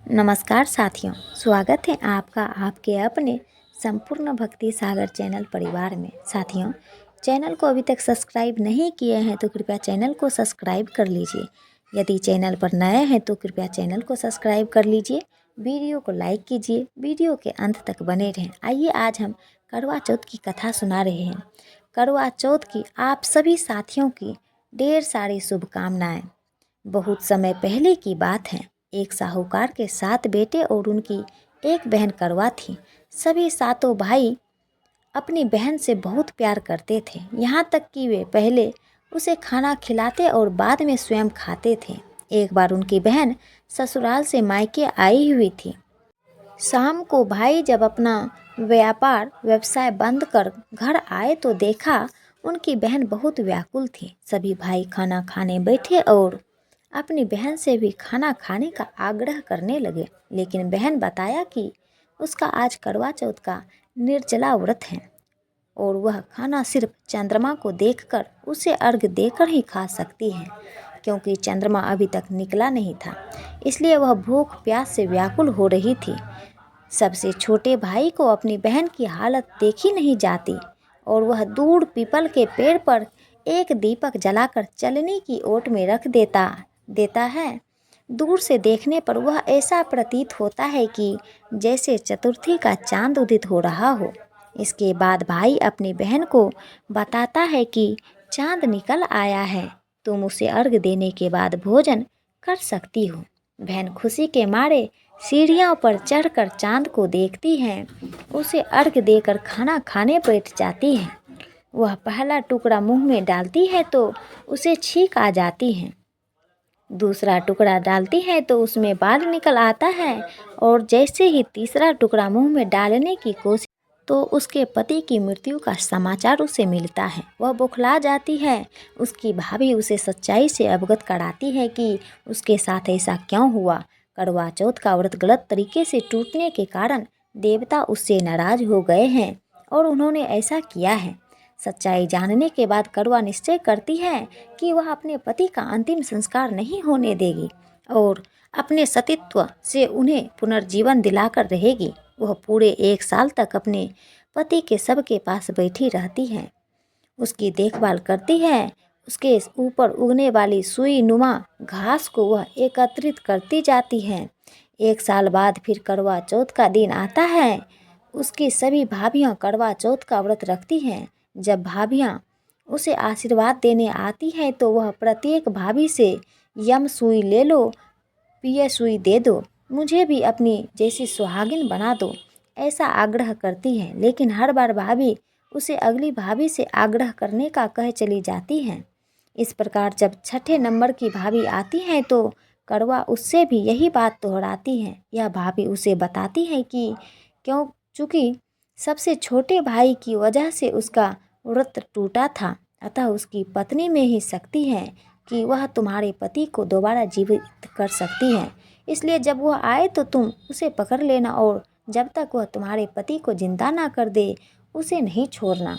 नमस्कार साथियों, स्वागत है आपका आपके अपने संपूर्ण भक्ति सागर चैनल परिवार में। साथियों, चैनल को अभी तक सब्सक्राइब नहीं किए हैं तो कृपया चैनल को सब्सक्राइब कर लीजिए। यदि चैनल पर नए हैं तो कृपया चैनल को सब्सक्राइब कर लीजिए। वीडियो को लाइक कीजिए, वीडियो के अंत तक बने रहें। आइए आज हम करवा चौथ की कथा सुना रहे हैं। करवा चौथ की आप सभी साथियों की ढेर सारी शुभकामनाएं। बहुत समय पहले की बात है, एक साहूकार के 7 बेटे और उनकी एक बहन करवा थी। सभी सातों भाई अपनी बहन से बहुत प्यार करते थे, यहाँ तक कि वे पहले उसे खाना खिलाते और बाद में स्वयं खाते थे। एक बार उनकी बहन ससुराल से मायके आई हुई थी। शाम को भाई जब अपना व्यवसाय बंद कर घर आए तो देखा उनकी बहन बहुत व्याकुल थी। सभी भाई खाना खाने बैठे और अपनी बहन से भी खाना खाने का आग्रह करने लगे, लेकिन बहन बताया कि उसका आज करवा चौथ का निर्जला व्रत है और वह खाना सिर्फ चंद्रमा को देखकर उसे अर्घ देकर ही खा सकती है, क्योंकि चंद्रमा अभी तक निकला नहीं था। इसलिए वह भूख प्यास से व्याकुल हो रही थी। सबसे छोटे भाई को अपनी बहन की हालत देखी नहीं जाती और वह दूर पीपल के पेड़ पर एक दीपक जलाकर चलने की ओट में रख देता है। दूर से देखने पर वह ऐसा प्रतीत होता है कि जैसे चतुर्थी का चांद उदित हो रहा हो। इसके बाद भाई अपनी बहन को बताता है कि चांद निकल आया है, तुम उसे अर्घ देने के बाद भोजन कर सकती हो। बहन खुशी के मारे सीढ़ियों पर चढ़कर चांद को देखती है, उसे अर्घ देकर खाना खाने बैठ जाती है। वह पहला टुकड़ा मुंह में डालती है तो उसे छींक आ जाती है, दूसरा टुकड़ा डालती है तो उसमें बाल निकल आता है और जैसे ही तीसरा टुकड़ा मुंह में डालने की कोशिश तो उसके पति की मृत्यु का समाचार उसे मिलता है। वह बौखला जाती है। उसकी भाभी उसे सच्चाई से अवगत कराती है कि उसके साथ ऐसा क्यों हुआ। करवा चौथ का व्रत गलत तरीके से टूटने के कारण देवता उससे नाराज हो गए हैं और उन्होंने ऐसा किया है। सच्चाई जानने के बाद करवा निश्चय करती है कि वह अपने पति का अंतिम संस्कार नहीं होने देगी और अपने सतीत्व से उन्हें पुनर्जीवन दिलाकर रहेगी। वह पूरे 1 साल तक अपने पति के शव के पास बैठी रहती है, उसकी देखभाल करती है। उसके ऊपर उगने वाली सुई नुमा घास को वह एकत्रित करती जाती है। 1 साल बाद फिर करवा चौथ का दिन आता है। उसकी सभी भाभियाँ करवा चौथ का व्रत रखती हैं। जब भाभियाँ उसे आशीर्वाद देने आती हैं तो वह प्रत्येक भाभी से यम सुई ले लो, पिए सुई दे दो, मुझे भी अपनी जैसी सुहागिन बना दो, ऐसा आग्रह करती हैं। लेकिन हर बार भाभी उसे अगली भाभी से आग्रह करने का कह चली जाती हैं। इस प्रकार जब छठे नंबर की भाभी आती हैं तो करवा उससे भी यही बात दोहराती है। यह भाभी उसे बताती है कि चूँकि सबसे छोटे भाई की वजह से उसका व्रत टूटा था, अतः उसकी पत्नी में ही शक्ति है कि वह तुम्हारे पति को दोबारा जीवित कर सकती है। इसलिए जब वह आए तो तुम उसे पकड़ लेना और जब तक वह तुम्हारे पति को जिंदा ना कर दे उसे नहीं छोड़ना।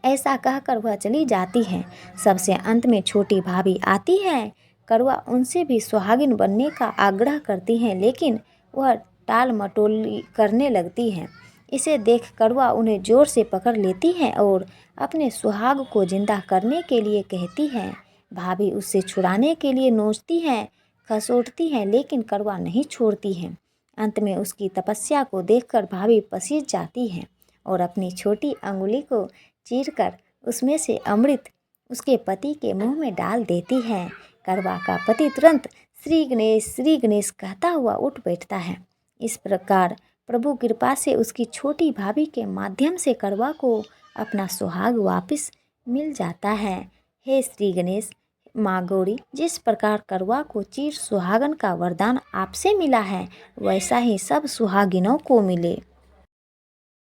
ऐसा कहकर वह चली जाती है। सबसे अंत में छोटी भाभी आती है। करवा उनसे भी सुहागिन बनने का आग्रह करती हैं, लेकिन वह टाल मटोली करने लगती हैं। इसे देख करवा उन्हें जोर से पकड़ लेती है और अपने सुहाग को जिंदा करने के लिए कहती है। भाभी उससे छुड़ाने के लिए नोचती हैं, खसोटती हैं, लेकिन करवा नहीं छोड़ती है। अंत में उसकी तपस्या को देखकर भाभी पसीज जाती है और अपनी छोटी अंगुली को चीरकर उसमें से अमृत उसके पति के मुंह में डाल देती है। करवा का पति तुरंत श्री गणेश कहता हुआ उठ बैठता है। इस प्रकार प्रभु कृपा से उसकी छोटी भाभी के माध्यम से करवा को अपना सुहाग वापस मिल जाता है। हे श्री गणेश, माँ गौरी, जिस प्रकार करवा को चिर सुहागन का वरदान आपसे मिला है, वैसा ही सब सुहागिनों को मिले।